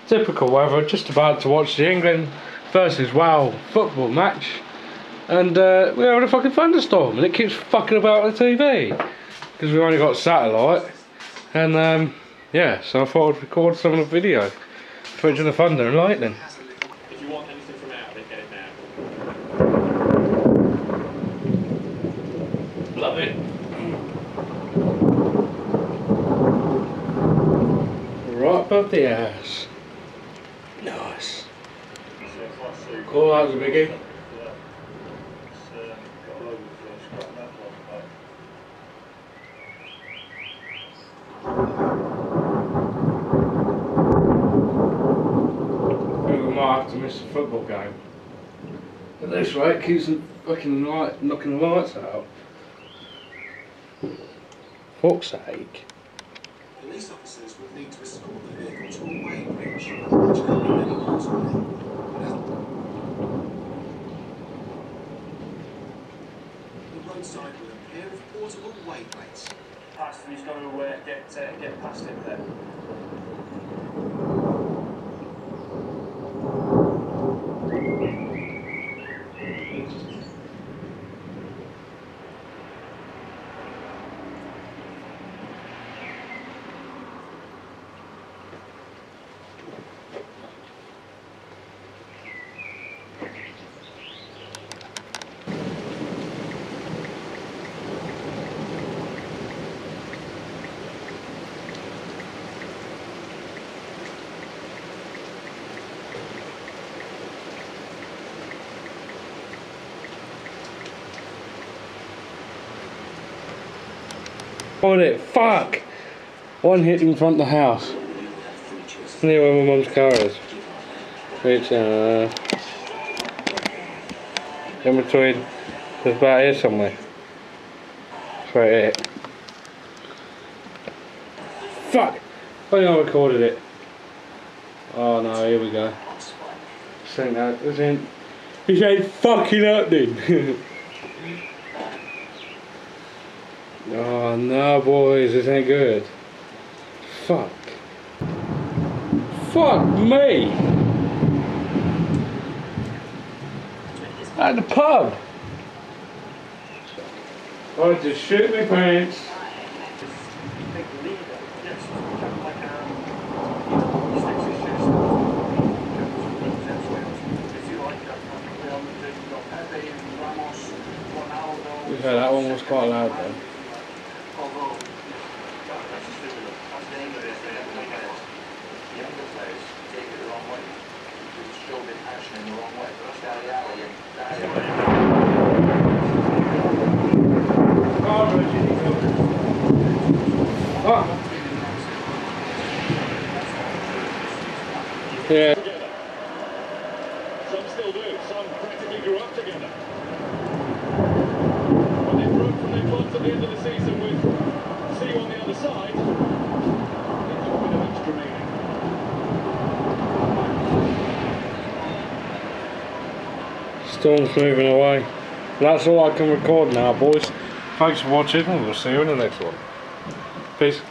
Typical weather, just about to watch the England versus Wales football match, and we're having a fucking thunderstorm, and it keeps fucking about the TV because we've only got satellite. And yeah, so I thought I'd record some of the video footage of the thunder and lightning. If you want anything from out of it, get it now. Love it. Right above the ass. Nice. Cool, that was a biggie. We might have to miss the football game. At this rate, it keeps fucking knocking the lights out. Fuck's sake. Police officers would need to escort the vehicle to a weighing bridge, which could be many miles away. The roadside with a pair of portable weigh plates. Pastor, he's got to get past him there. On it, fuck! One hit in front of the house. Near where my mum's car is. Which, in between, there's about here somewhere. That's where it hit. Fuck! I think I recorded it. Oh no, here we go. This ain't fucking happening! Oh no, boys, this ain't good. Fuck. Fuck me! At the pub! Oh, just shoot me pants. Yeah, that one was quite loud though. Yeah. Some still do, some practically grew up together. When they broke from their clubs at the end of the season with see you on the other side, it took a bit of extra meaning. Storm's moving away. That's all I can record now, boys. Thanks for watching, and we'll see you in the next one. Peace.